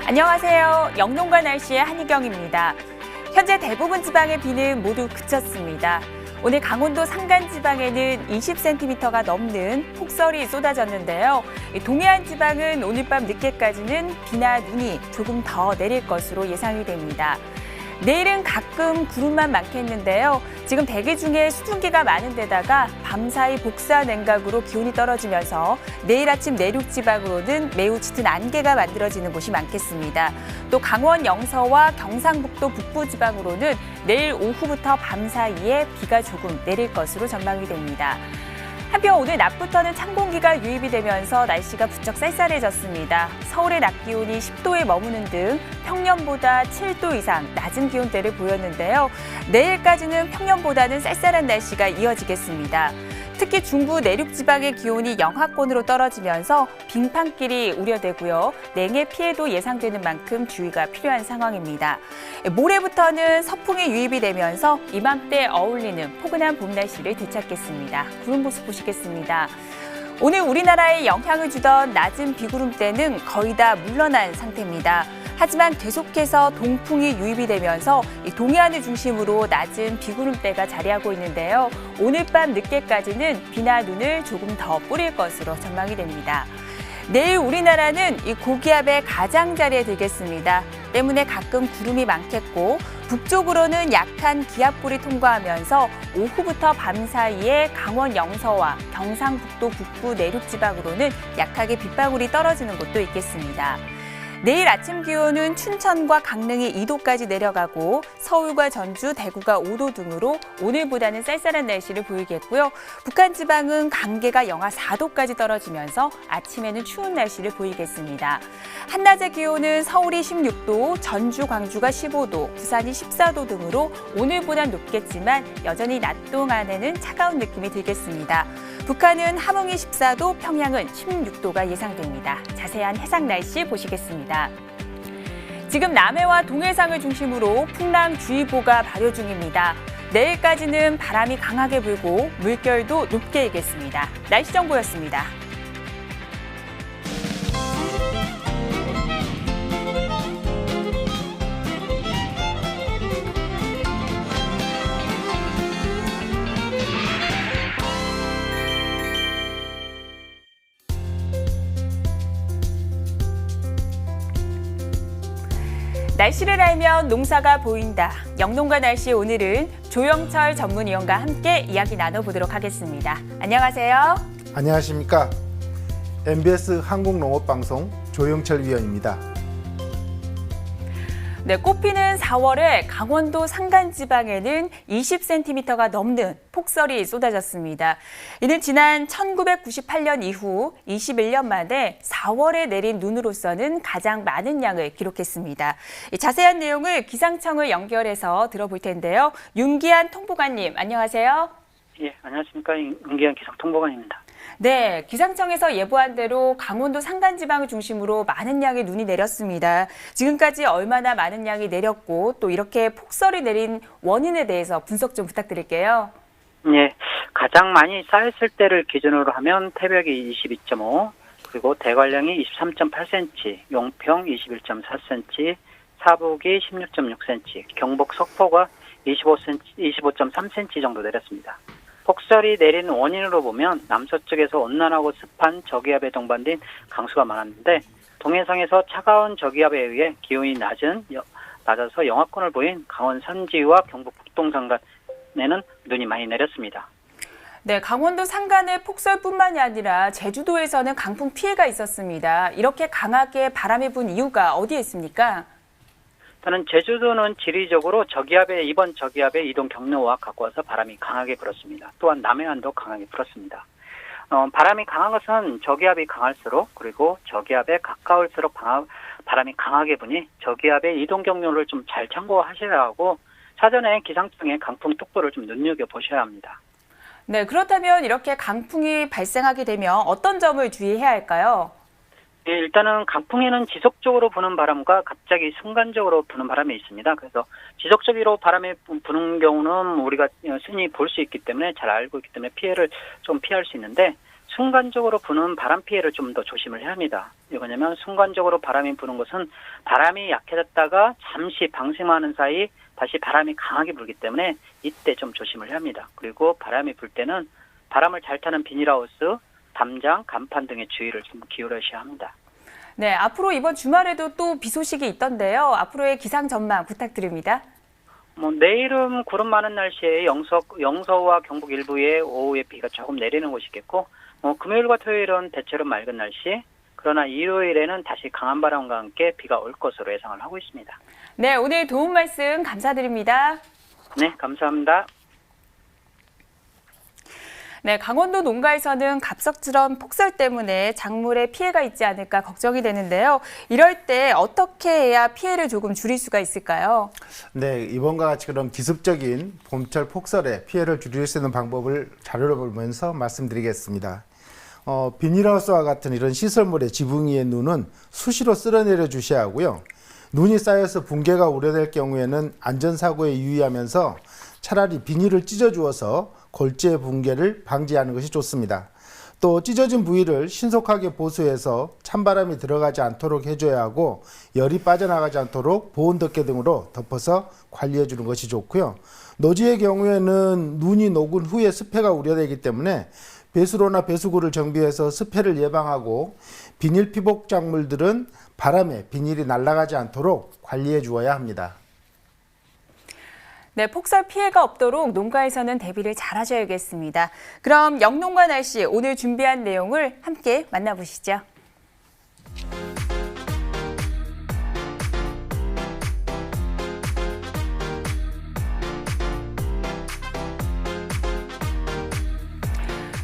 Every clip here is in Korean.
안녕하세요. 영농가 날씨의 한희경입니다. 현재 대부분 지방의 비는 모두 그쳤습니다. 오늘 강원도 산간지방에는 20cm가 넘는 폭설이 쏟아졌는데요. 동해안 지방은 오늘 밤 늦게까지는 비나 눈이 조금 더 내릴 것으로 예상이 됩니다. 내일은 가끔 구름만 많겠는데요. 지금 대기 중에 수증기가 많은 데다가 밤사이 복사 냉각으로 기온이 떨어지면서 내일 아침 내륙 지방으로는 매우 짙은 안개가 만들어지는 곳이 많겠습니다. 또 강원 영서와 경상북도 북부 지방으로는 내일 오후부터 밤 사이에 비가 조금 내릴 것으로 전망이 됩니다. 한편 오늘 낮부터는 찬 공기가 유입이 되면서 날씨가 부쩍 쌀쌀해졌습니다. 서울의 낮 기온이 10도에 머무는 등 평년보다 7도 이상 낮은 기온대를 보였는데요. 내일까지는 평년보다는 쌀쌀한 날씨가 이어지겠습니다. 특히 중부 내륙 지방의 기온이 영하권으로 떨어지면서 빙판길이 우려되고요. 냉해 피해도 예상되는 만큼 주의가 필요한 상황입니다. 모레부터는 서풍이 유입이 되면서 이맘때 어울리는 포근한 봄 날씨를 되찾겠습니다. 구름 모습 보시겠습니다. 오늘 우리나라에 영향을 주던 낮은 비구름대는 거의 다 물러난 상태입니다. 하지만 계속해서 동풍이 유입이 되면서 동해안을 중심으로 낮은 비구름대가 자리하고 있는데요. 오늘 밤 늦게까지는 비나 눈을 조금 더 뿌릴 것으로 전망이 됩니다. 내일 우리나라는 이 고기압의 가장자리에 들겠습니다. 때문에 가끔 구름이 많겠고 북쪽으로는 약한 기압골이 통과하면서 오후부터 밤 사이에 강원 영서와 경상북도 북부 내륙 지방으로는 약하게 빗방울이 떨어지는 곳도 있겠습니다. 내일 아침 기온은 춘천과 강릉이 2도까지 내려가고 서울과 전주, 대구가 5도 등으로 오늘보다는 쌀쌀한 날씨를 보이겠고요. 북한 지방은 강계가 영하 4도까지 떨어지면서 아침에는 추운 날씨를 보이겠습니다. 한낮의 기온은 서울이 16도, 전주, 광주가 15도, 부산이 14도 등으로 오늘보단 높겠지만 여전히 낮 동안에는 차가운 느낌이 들겠습니다. 북한은 함흥이 14도, 평양은 16도가 예상됩니다. 자세한 해상 날씨 보시겠습니다. 지금 남해와 동해상을 중심으로 풍랑주의보가 발효 중입니다. 내일까지는 바람이 강하게 불고 물결도 높게 일겠습니다. 날씨 정보였습니다. 날씨를 알면 농사가 보인다. 영농가 날씨 오늘은 조영철 전문위원과 함께 이야기 나눠보도록 하겠습니다. 안녕하세요. 안녕하십니까. MBS 한국농업방송 조영철 위원입니다. 네, 꽃피는 4월에 강원도 산간지방에는 20cm가 넘는 폭설이 쏟아졌습니다. 이는 지난 1998년 이후 21년 만에 4월에 내린 눈으로서는 가장 많은 양을 기록했습니다. 자세한 내용을 기상청을 연결해서 들어볼 텐데요. 윤기한 통보관님, 안녕하세요. 예, 안녕하십니까. 윤기한 기상통보관입니다. 네, 기상청에서 예보한 대로 강원도 산간지방을 중심으로 많은 양의 눈이 내렸습니다. 지금까지 얼마나 많은 양이 내렸고 또 이렇게 폭설이 내린 원인에 대해서 분석 좀 부탁드릴게요. 예, 가장 많이 쌓였을 때를 기준으로 하면 태백이 22.5, 그리고 대관령이 23.8cm, 용평 21.4cm, 사북이 16.6cm, 경북 석포가 25.3cm 정도 내렸습니다. 폭설이 내린 원인으로 보면 남서쪽에서 온난하고 습한 저기압에 동반된 강수가 많았는데 동해상에서 차가운 저기압에 의해 기온이 낮아서 영하권을 보인 강원 산지와 경북 북동산간에는 눈이 많이 내렸습니다. 네, 강원도 산간의 폭설뿐만이 아니라 제주도에서는 강풍 피해가 있었습니다. 이렇게 강하게 바람이 분 이유가 어디에 있습니까? 저는 제주도는 지리적으로 이번 저기압의 이동 경로와 가까워서 바람이 강하게 불었습니다. 또한 남해안도 강하게 불었습니다. 바람이 강한 것은 저기압이 강할수록 그리고 저기압에 가까울수록 바람이 강하게 부니 저기압의 이동 경로를 좀 잘 참고하셔야 하고 사전에 기상청의 강풍특보를 좀 눈여겨보셔야 합니다. 네, 그렇다면 이렇게 강풍이 발생하게 되면 어떤 점을 주의해야 할까요? 예, 일단은 강풍에는 지속적으로 부는 바람과 갑자기 순간적으로 부는 바람이 있습니다. 그래서 지속적으로 바람이 부는 경우는 우리가 흔히 볼 수 있기 때문에 잘 알고 있기 때문에 피해를 좀 피할 수 있는데 순간적으로 부는 바람 피해를 좀 더 조심을 해야 합니다. 이거냐면 순간적으로 바람이 부는 것은 바람이 약해졌다가 잠시 방심하는 사이 다시 바람이 강하게 불기 때문에 이때 좀 조심을 해야 합니다. 그리고 바람이 불 때는 바람을 잘 타는 비닐하우스, 담장, 간판 등의 주의를 좀 기울여셔야 합니다. 네, 앞으로 이번 주말에도 또 비 소식이 있던데요. 앞으로의 기상 전망 부탁드립니다. 내일은 구름 많은 날씨에 영서와 경북 일부에 오후에 비가 조금 내리는 곳이 있겠고, 금요일과 토요일은 대체로 맑은 날씨, 그러나 일요일에는 다시 강한 바람과 함께 비가 올 것으로 예상을 하고 있습니다. 네, 오늘 도움 말씀 감사드립니다. 네, 감사합니다. 네, 강원도 농가에서는 갑작스러운 폭설 때문에 작물에 피해가 있지 않을까 걱정이 되는데요. 이럴 때 어떻게 해야 피해를 조금 줄일 수가 있을까요? 네, 이번과 같이 그런 기습적인 봄철 폭설에 피해를 줄일 수 있는 방법을 자료를 보면서 말씀드리겠습니다. 비닐하우스와 같은 이런 시설물의 지붕 위의 눈은 수시로 쓸어내려 주셔야 하고요. 눈이 쌓여서 붕괴가 우려될 경우에는 안전사고에 유의하면서 차라리 비닐을 찢어주어서 골재의 붕괴를 방지하는 것이 좋습니다. 또 찢어진 부위를 신속하게 보수해서 찬바람이 들어가지 않도록 해줘야 하고 열이 빠져나가지 않도록 보온 덮개 등으로 덮어서 관리해 주는 것이 좋고요. 노지의 경우에는 눈이 녹은 후에 습해가 우려되기 때문에 배수로나 배수구를 정비해서 습해를 예방하고 비닐 피복 작물들은 바람에 비닐이 날아가지 않도록 관리해 주어야 합니다. 네, 폭설 피해가 없도록 농가에서는 대비를 잘 하셔야겠습니다. 그럼 영농가 날씨 오늘 준비한 내용을 함께 만나보시죠.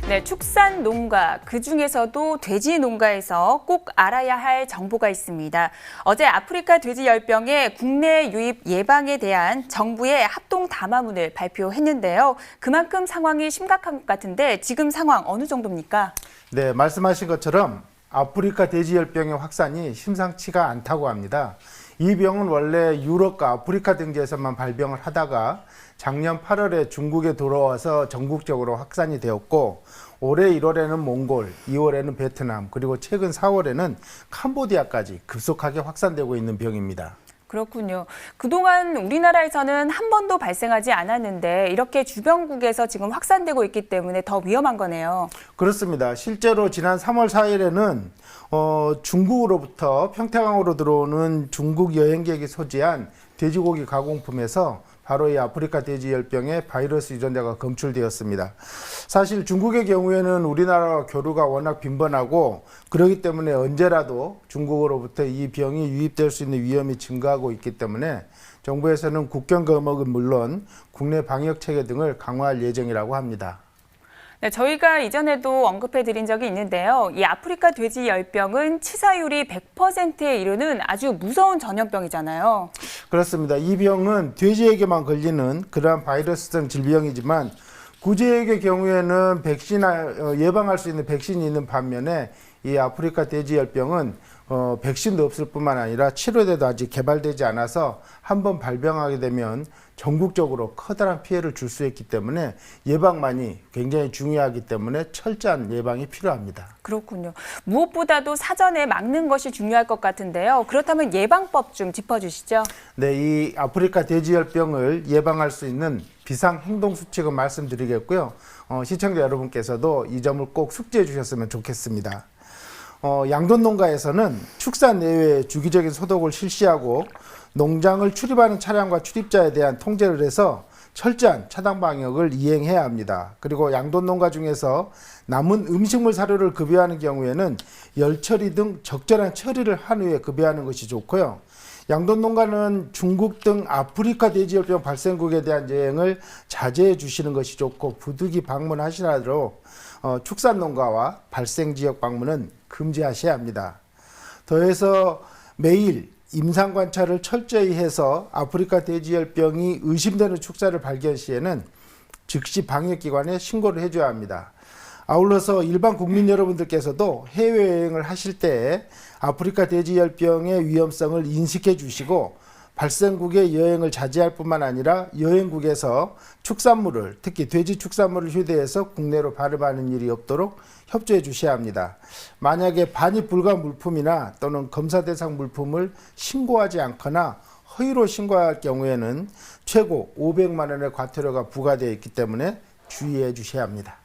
네, 축산 농가, 그중에서도 돼지 농가에서 꼭 알아야 할 정보가 있습니다. 어제 아프리카 돼지 열병의 국내 유입 예방에 대한 정부의 합동 담화문을 발표했는데요. 그만큼 상황이 심각한 것 같은데 지금 상황 어느 정도입니까? 네, 말씀하신 것처럼 아프리카 돼지 열병의 확산이 심상치가 않다고 합니다. 이 병은 원래 유럽과 아프리카 등지에서만 발병을 하다가 작년 8월에 중국에 들어와서 전국적으로 확산이 되었고 올해 1월에는 몽골, 2월에는 베트남, 그리고 최근 4월에는 캄보디아까지 급속하게 확산되고 있는 병입니다. 그렇군요. 그동안 우리나라에서는 한 번도 발생하지 않았는데 이렇게 주변국에서 지금 확산되고 있기 때문에 더 위험한 거네요. 그렇습니다. 실제로 지난 3월 4일에는 중국으로부터 평택항으로 들어오는 중국 여행객이 소지한 돼지고기 가공품에서 바로 이 아프리카 돼지 열병의 바이러스 유전자가 검출되었습니다. 사실 중국의 경우에는 우리나라와 교류가 워낙 빈번하고 그렇기 때문에 언제라도 중국으로부터 이 병이 유입될 수 있는 위험이 증가하고 있기 때문에 정부에서는 국경 검역은 물론 국내 방역 체계 등을 강화할 예정이라고 합니다. 네, 저희가 이전에도 언급해 드린 적이 있는데요. 이 아프리카 돼지 열병은 치사율이 100%에 이르는 아주 무서운 전염병이잖아요. 그렇습니다. 이 병은 돼지에게만 걸리는 그러한 바이러스성 질병이지만 구제액의 경우에는 예방할 수 있는 백신이 있는 반면에 이 아프리카 돼지 열병은 백신도 없을 뿐만 아니라 치료제도 아직 개발되지 않아서 한번 발병하게 되면 전국적으로 커다란 피해를 줄 수 있기 때문에 예방만이 굉장히 중요하기 때문에 철저한 예방이 필요합니다. 그렇군요. 무엇보다도 사전에 막는 것이 중요할 것 같은데요. 그렇다면 예방법 좀 짚어주시죠. 네, 이 아프리카 돼지열병을 예방할 수 있는 비상행동수칙을 말씀드리겠고요. 시청자 여러분께서도 이 점을 꼭 숙지해 주셨으면 좋겠습니다. 양돈 농가에서는 축산 내외에 주기적인 소독을 실시하고 농장을 출입하는 차량과 출입자에 대한 통제를 해서 철저한 차단 방역을 이행해야 합니다. 그리고 양돈 농가 중에서 남은 음식물 사료를 급여하는 경우에는 열 처리 등 적절한 처리를 한 후에 급여하는 것이 좋고요. 양돈 농가는 중국 등 아프리카 돼지열병 발생국에 대한 여행을 자제해 주시는 것이 좋고 부득이 방문하시더라도 축산 농가와 발생 지역 방문은 금지하셔야 합니다. 더해서 매일 임상 관찰을 철저히 해서 아프리카 돼지열병이 의심되는 축사를 발견 시에는 즉시 방역기관에 신고를 해줘야 합니다. 아울러서 일반 국민 여러분들께서도 해외여행을 하실 때 아프리카 돼지열병의 위험성을 인식해 주시고 발생국의 여행을 자제할 뿐만 아니라 여행국에서 축산물을, 특히 돼지 축산물을 휴대해서 국내로 발급하는 일이 없도록 협조해 주셔야 합니다. 만약에 반입 불가 물품이나 또는 검사 대상 물품을 신고하지 않거나 허위로 신고할 경우에는 최고 500만 원의 과태료가 부과되어 있기 때문에 주의해 주셔야 합니다.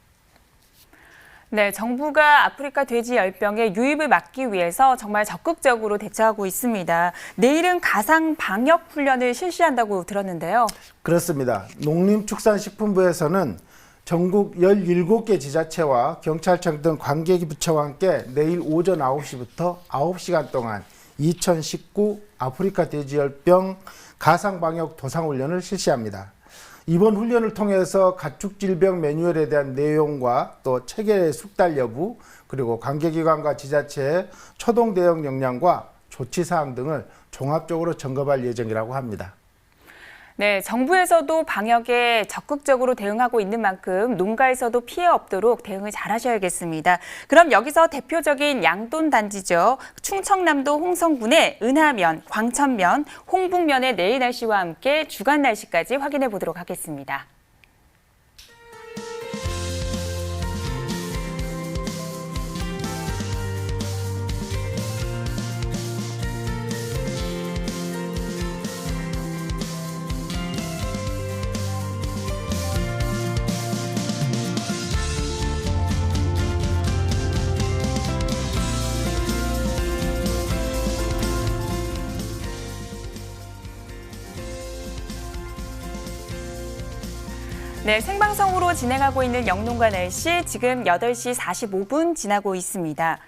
네, 정부가 아프리카 돼지 열병의 유입을 막기 위해서 정말 적극적으로 대처하고 있습니다. 내일은 가상 방역 훈련을 실시한다고 들었는데요. 그렇습니다. 농림축산식품부에서는 전국 17개 지자체와 경찰청 등 관계부처와 함께 내일 오전 9시부터 9시간 동안 2019 아프리카 돼지열병 가상방역 도상훈련을 실시합니다. 이번 훈련을 통해서 가축질병 매뉴얼에 대한 내용과 또 체계 숙달 여부, 그리고 관계기관과 지자체의 초동 대응 역량과 조치사항 등을 종합적으로 점검할 예정이라고 합니다. 네, 정부에서도 방역에 적극적으로 대응하고 있는 만큼 농가에서도 피해 없도록 대응을 잘 하셔야겠습니다. 그럼 여기서 대표적인 양돈 단지죠. 충청남도 홍성군의 은하면, 광천면, 홍북면의 내일 날씨와 함께 주간 날씨까지 확인해 보도록 하겠습니다. 네, 생방송으로 진행하고 있는 영농가 날씨, 지금 8시 45분 지나고 있습니다.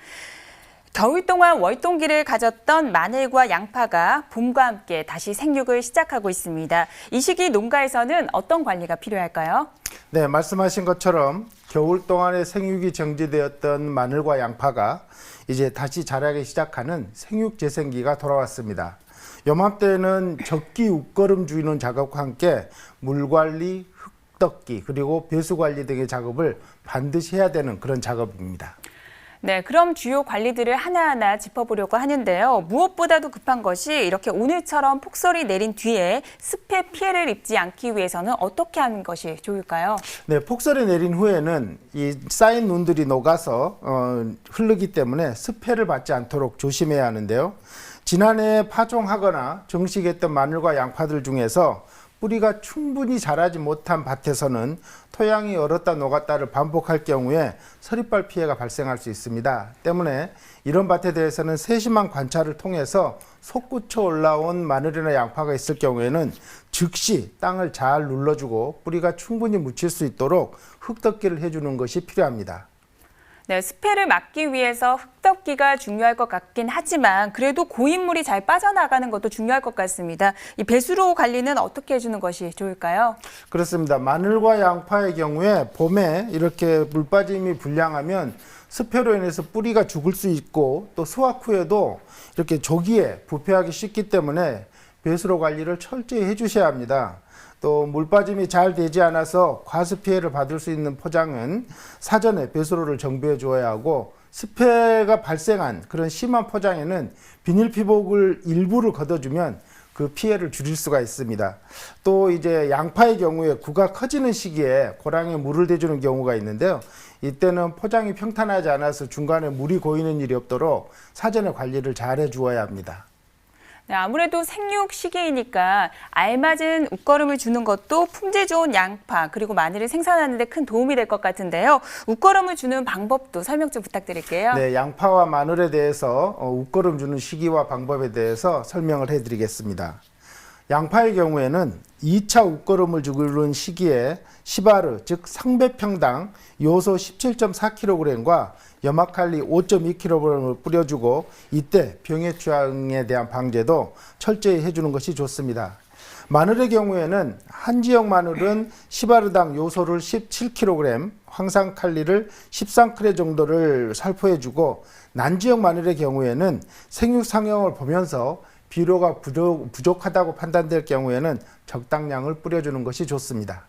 겨울 동안 월동기를 가졌던 마늘과 양파가 봄과 함께 다시 생육을 시작하고 있습니다. 이 시기 농가에서는 어떤 관리가 필요할까요? 네, 말씀하신 것처럼 겨울 동안에 생육이 정지되었던 마늘과 양파가 이제 다시 자라기 시작하는 생육 재생기가 돌아왔습니다. 요맘때는 적기 웃거름 주는 작업과 함께 물관리, 흙떡기, 그리고 배수관리 등의 작업을 반드시 해야 되는 그런 작업입니다. 네, 그럼 주요 관리들을 하나하나 짚어보려고 하는데요. 무엇보다도 급한 것이 이렇게 오늘처럼 폭설이 내린 뒤에 습해 피해를 입지 않기 위해서는 어떻게 하는 것이 좋을까요? 네, 폭설이 내린 후에는 이 쌓인 눈들이 녹아서 흐르기 때문에 습해를 받지 않도록 조심해야 하는데요. 지난해 파종하거나 정식했던 마늘과 양파들 중에서 뿌리가 충분히 자라지 못한 밭에서는 토양이 얼었다 녹았다를 반복할 경우에 서리발 피해가 발생할 수 있습니다. 때문에 이런 밭에 대해서는 세심한 관찰을 통해서 솟구쳐 올라온 마늘이나 양파가 있을 경우에는 즉시 땅을 잘 눌러주고 뿌리가 충분히 묻힐 수 있도록 흙덮기를 해주는 것이 필요합니다. 네, 습해를 막기 위해서 흙덮기가 중요할 것 같긴 하지만 그래도 고인물이 잘 빠져나가는 것도 중요할 것 같습니다. 이 배수로 관리는 어떻게 해주는 것이 좋을까요? 그렇습니다. 마늘과 양파의 경우에 봄에 이렇게 물빠짐이 불량하면 습해로 인해서 뿌리가 죽을 수 있고 또 수확 후에도 이렇게 조기에 부패하기 쉽기 때문에 배수로 관리를 철저히 해주셔야 합니다. 또 물빠짐이 잘 되지 않아서 과습 피해를 받을 수 있는 포장은 사전에 배수로를 정비해 주어야 하고, 습해가 발생한 그런 심한 포장에는 비닐 피복을 일부를 걷어주면 그 피해를 줄일 수가 있습니다. 또 이제 양파의 경우에 구가 커지는 시기에 고랑에 물을 대주는 경우가 있는데요. 이때는 포장이 평탄하지 않아서 중간에 물이 고이는 일이 없도록 사전에 관리를 잘 해주어야 합니다. 네, 아무래도 생육 시기이니까 알맞은 웃거름을 주는 것도 품질 좋은 양파 그리고 마늘을 생산하는 데 큰 도움이 될 것 같은데요. 웃거름을 주는 방법도 설명 좀 부탁드릴게요. 네, 양파와 마늘에 대해서 웃거름 주는 시기와 방법에 대해서 설명을 해드리겠습니다. 양파의 경우에는 2차 웃거름을 주는 시기에 시바르, 즉 상배평당 요소 17.4kg과 염화칼리 5.2kg을 뿌려주고 이때 병해 취향에 대한 방제도 철저히 해주는 것이 좋습니다. 마늘의 경우에는 한 지역 마늘은 시바르당 요소를 17kg, 황산칼리를 13kg 정도를 살포해주고, 난지역 마늘의 경우에는 생육 상형을 보면서 비료가 부족하다고 판단될 경우에는 적당량을 뿌려주는 것이 좋습니다.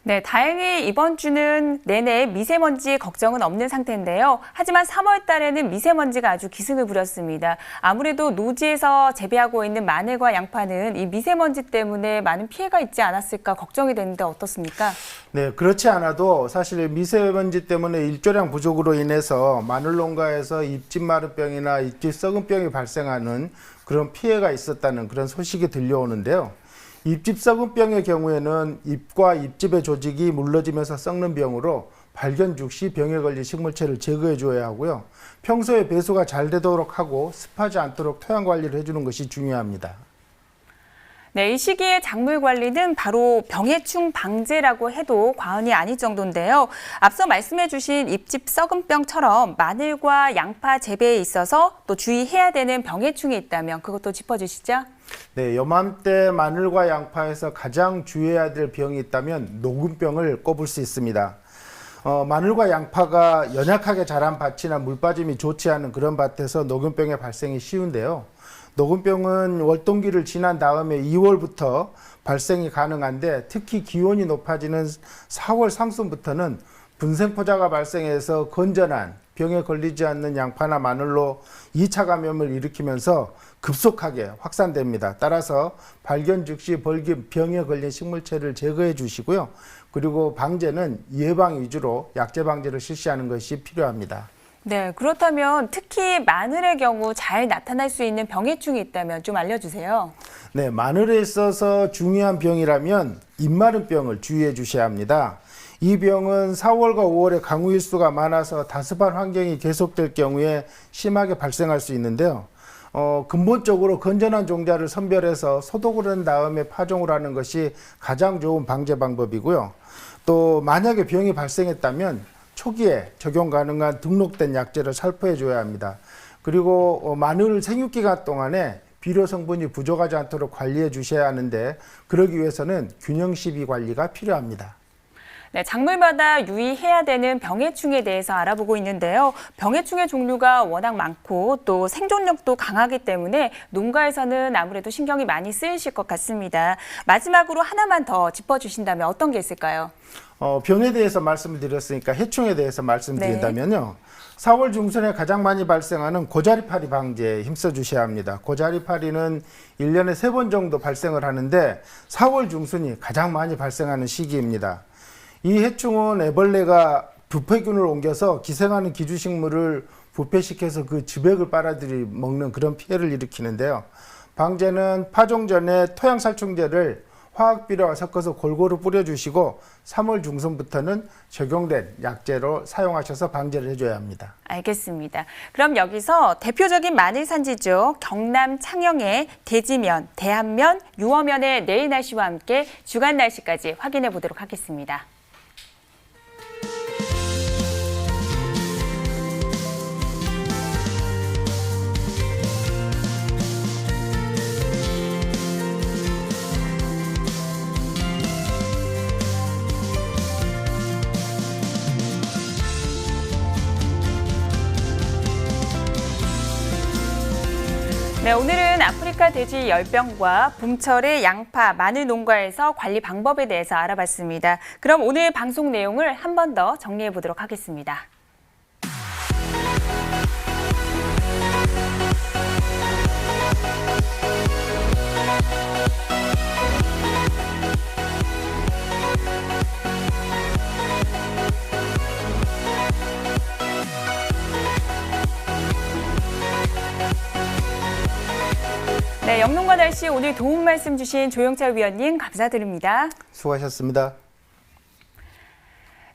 네, 다행히 이번 주는 내내 미세먼지 걱정은 없는 상태인데요. 하지만 3월 달에는 미세먼지가 아주 기승을 부렸습니다. 아무래도 노지에서 재배하고 있는 마늘과 양파는 이 미세먼지 때문에 많은 피해가 있지 않았을까 걱정이 되는데 어떻습니까? 네, 그렇지 않아도 사실 미세먼지 때문에 일조량 부족으로 인해서 마늘 농가에서 잎집 마른병이나 잎집 썩은병이 발생하는 그런 피해가 있었다는 그런 소식이 들려오는데요. 잎집 썩은병의 경우에는 잎과 잎집의 조직이 물러지면서 썩는 병으로 발견 즉시 병에 걸린 식물체를 제거해 줘야 하고요. 평소에 배수가 잘 되도록 하고 습하지 않도록 토양 관리를 해주는 것이 중요합니다. 네, 이 시기의 작물 관리는 바로 병해충 방제라고 해도 과언이 아닐 정도인데요. 앞서 말씀해 주신 잎집 썩은병처럼 마늘과 양파 재배에 있어서 또 주의해야 되는 병해충이 있다면 그것도 짚어주시죠. 네, 요맘때 마늘과 양파에서 가장 주의해야 될 병이 있다면 녹음병을 꼽을 수 있습니다. 마늘과 양파가 연약하게 자란 밭이나 물빠짐이 좋지 않은 그런 밭에서 녹음병의 발생이 쉬운데요. 녹음병은 월동기를 지난 다음에 2월부터 발생이 가능한데 특히 기온이 높아지는 4월 상순부터는 분생포자가 발생해서 건전한 병에 걸리지 않는 양파나 마늘로 2차 감염을 일으키면서 급속하게 확산됩니다. 따라서 발견 즉시 병에 걸린 식물체를 제거해 주시고요. 그리고 방제는 예방 위주로 약제 방제를 실시하는 것이 필요합니다. 네, 그렇다면 특히 마늘의 경우 잘 나타날 수 있는 병해충이 있다면 좀 알려주세요. 네, 마늘에 있어서 중요한 병이라면 잎마른병을 주의해 주셔야 합니다. 이 병은 4월과 5월에 강우 일수가 많아서 다습한 환경이 계속될 경우에 심하게 발생할 수 있는데요. 근본적으로 건전한 종자를 선별해서 소독을 한 다음에 파종을 하는 것이 가장 좋은 방제 방법이고요. 또 만약에 병이 발생했다면 초기에 적용 가능한 등록된 약제를 살포해 줘야 합니다. 그리고 마늘 생육기간 동안에 비료 성분이 부족하지 않도록 관리해 주셔야 하는데 그러기 위해서는 균형 시비 관리가 필요합니다. 네, 작물마다 유의해야 되는 병해충에 대해서 알아보고 있는데요. 병해충의 종류가 워낙 많고 또 생존력도 강하기 때문에 농가에서는 아무래도 신경이 많이 쓰이실 것 같습니다. 마지막으로 하나만 더 짚어주신다면 어떤 게 있을까요? 병에 대해서 말씀을 드렸으니까 해충에 대해서 말씀드린다면요. 4월 중순에 가장 많이 발생하는 고자리파리 방제에 힘써 주셔야 합니다. 고자리파리는 1년에 3번 정도 발생을 하는데 4월 중순이 가장 많이 발생하는 시기입니다. 이 해충은 애벌레가 부패균을 옮겨서 기생하는 기주식물을 부패시켜서 그 즙액을 빨아들이 먹는 그런 피해를 일으키는데요. 방제는 파종 전에 토양살충제를 화학비료와 섞어서 골고루 뿌려주시고 3월 중순부터는 적용된 약제로 사용하셔서 방제를 해줘야 합니다. 알겠습니다. 그럼 여기서 대표적인 마늘 산지죠. 경남 창녕의 대지면, 대한면, 유어면의 내일 날씨와 함께 주간 날씨까지 확인해 보도록 하겠습니다. 네, 오늘은 아프리카 돼지 열병과 봄철의 양파, 마늘 농가에서 관리 방법에 대해서 알아봤습니다. 그럼 오늘 방송 내용을 한 번 더 정리해 보도록 하겠습니다. 네, 영농가 날씨 오늘 도움 말씀 주신 조영철 위원님 감사드립니다. 수고하셨습니다.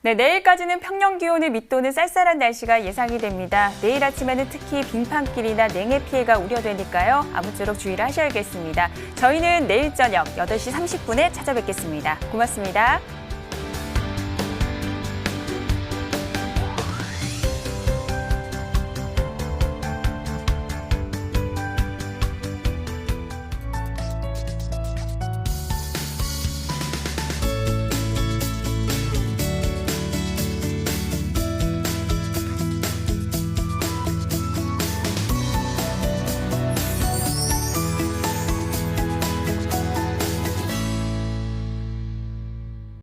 네, 내일까지는 평년 기온을 밑도는 쌀쌀한 날씨가 예상이 됩니다. 내일 아침에는 특히 빙판길이나 냉해 피해가 우려되니까요. 아무쪼록 주의를 하셔야겠습니다. 저희는 내일 저녁 8시 30분에 찾아뵙겠습니다. 고맙습니다.